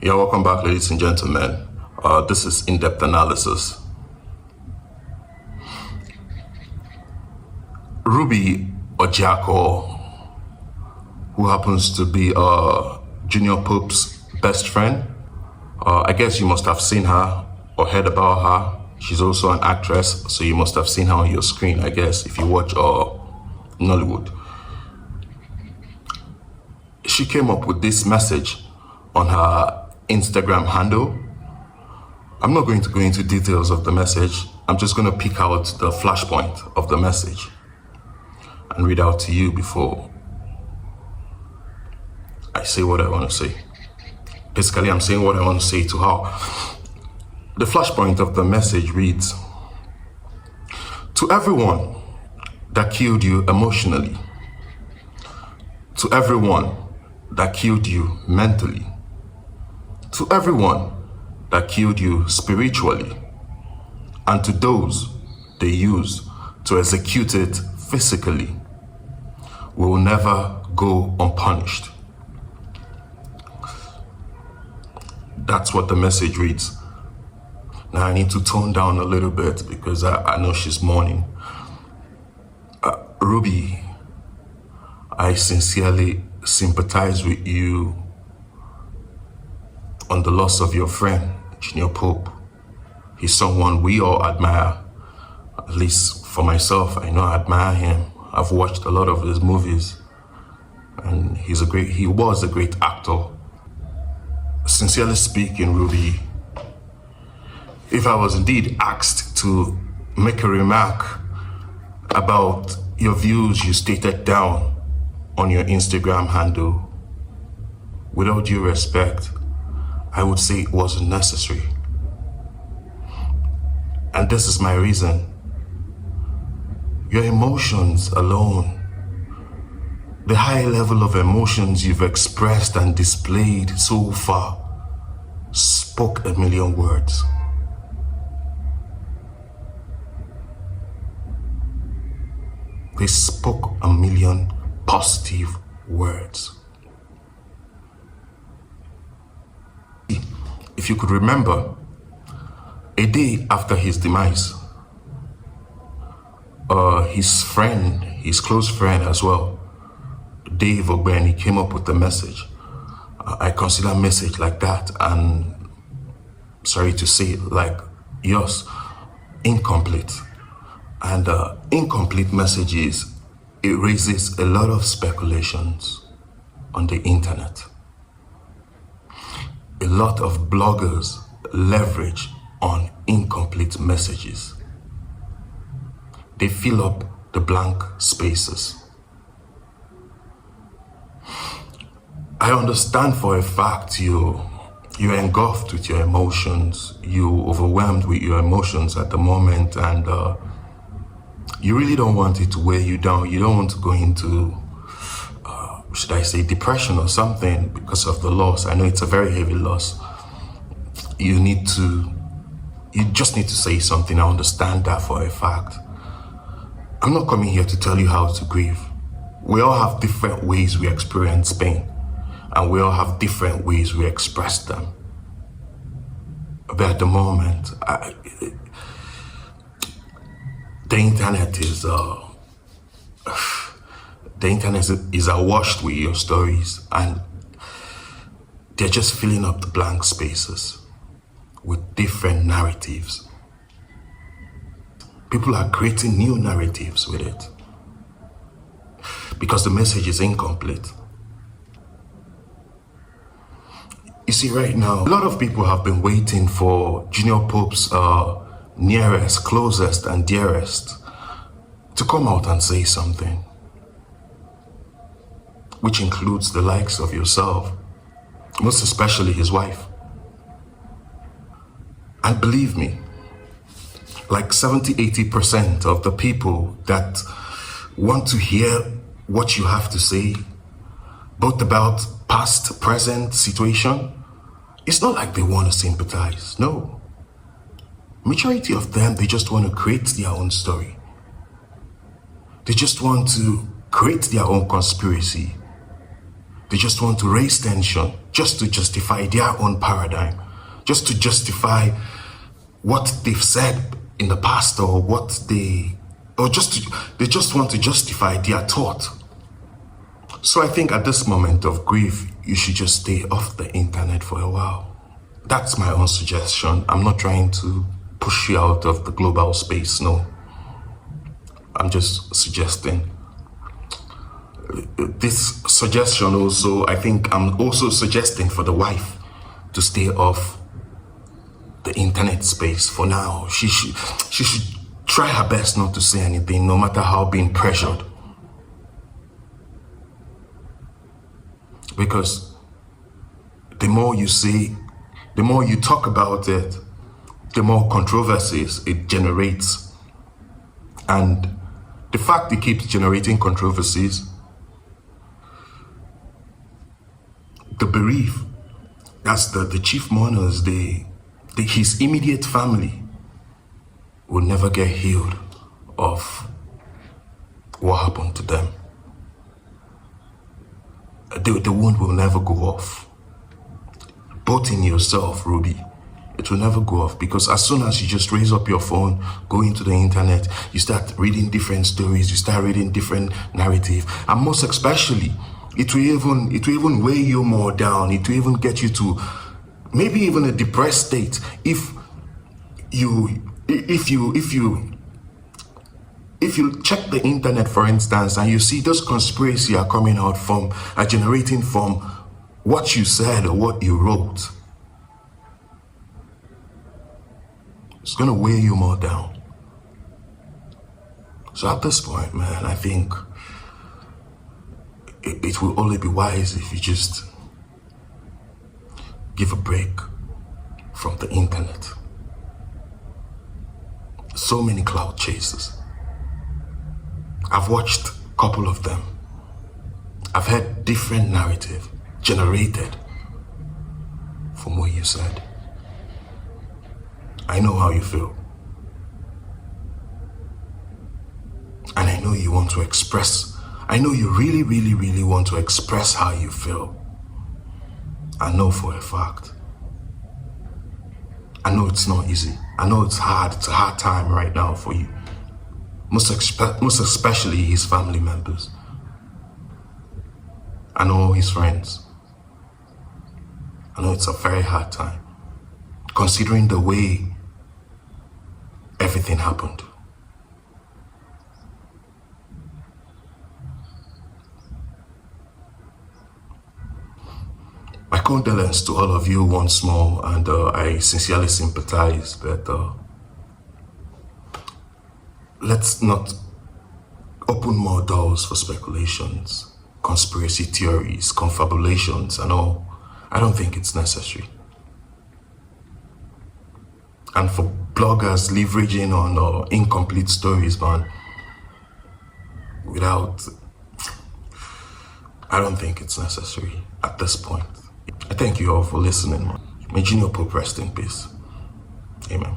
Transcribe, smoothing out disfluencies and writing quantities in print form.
Yeah, welcome back, ladies and gentlemen. This is in-depth analysis. Ruby Ojiakor, who happens to be Junior Pope's best friend. I guess you must have seen her or heard about her. She's also an actress, so you must have seen her on your screen, I guess, if you watch Nollywood. She came up with this message on her Instagram handle. I'm not going to go into details of the message. I'm just going to pick out the flashpoint of the message and read out to you before I say what I want to say. Basically, I'm saying what I want to say to her. The flashpoint of the message reads, "To everyone that killed you emotionally, to everyone that killed you mentally, to everyone that killed you spiritually, and to those they used to execute it physically, will never go unpunished." That's what the message reads. Now I need to tone down a little bit because I know she's mourning. Ruby, I sincerely sympathize with you on the loss of your friend, Junior Pope. He's someone we all admire. At least for myself, I know I admire him. I've watched a lot of his movies, and he was a great actor. Sincerely speaking, Ruby, if I was indeed asked to make a remark about your views you stated down on your Instagram handle, with all due respect, I would say it wasn't necessary. And this is my reason. Your emotions alone, the high level of emotions you've expressed and displayed so far, spoke a million words. They spoke a million positive words. If you could remember, a day after his demise, his friend, his close friend as well, Dave Ogbeni, came up with a message. I consider a message like that, and sorry to say, like yours, incomplete. And incomplete messages, it raises a lot of speculations on the internet. A lot of bloggers leverage on incomplete messages. They fill up the blank spaces. I understand for a fact you're engulfed with your emotions, you're overwhelmed with your emotions at the moment, and you really don't want it to weigh you down. You don't want to go into, should I say, depression or something because of the loss. I know it's a very heavy loss. You just need to say something. I understand that for a fact. I'm not coming here to tell you how to grieve. We all have different ways we experience pain, and we all have different ways we express them. But at the moment, the internet is awash with your stories, and they're just filling up the blank spaces with different narratives. People are creating new narratives with it because the message is incomplete. You see, right now, a lot of people have been waiting for Junior Pope's nearest, closest, and dearest to come out and say something, which includes the likes of yourself, most especially his wife. And believe me, like 70-80% of the people that want to hear what you have to say, both about past, present situation, it's not like they want to sympathize, no. Majority of them, they just want to create their own story. They just want to create their own conspiracy. They just want to raise tension, just to justify their own paradigm, just to justify what they've said in the past, or they just want to justify their thought. So I think at this moment of grief, you should just stay off the internet for a while. That's my own suggestion. I'm not trying to push you out of the global space, no. I'm just suggesting. This suggestion also, I think I'm also suggesting for the wife to stay off the internet space for now. She should try her best not to say anything, no matter how being pressured. Because the more you say, the more you talk about it, the more controversies it generates. And the fact it keeps generating controversies, the bereaved, that's the chief mourners, his immediate family will never get healed of what happened to them. The wound will never go off. Both in yourself, Ruby, it will never go off, because as soon as you just raise up your phone, go into the internet, you start reading different stories, you start reading different narrative, and most especially, it will even weigh you more down. It will even get you to maybe even a depressed state if you check the internet, for instance, and you see those conspiracies are generating from what you said or what you wrote. It's gonna weigh you more down. So at this point, man, I think it will only be wise if you just give a break from the internet. So many cloud chasers. I've watched a couple of them. I've heard different narrative generated from what you said. I know how you feel. And I know you want to express. I know you really, really, really want to express how you feel. I know for a fact. I know it's not easy. I know it's hard. It's a hard time right now for you. Most especially his family members. I know his friends. I know it's a very hard time, considering the way everything happened. My condolences to all of you once more, and I sincerely sympathize, but let's not open more doors for speculations, conspiracy theories, confabulations, and all. I don't think it's necessary. And for bloggers leveraging on incomplete stories, man, I don't think it's necessary at this point. I thank you all for listening, man. May Junior Pope rest in peace. Amen.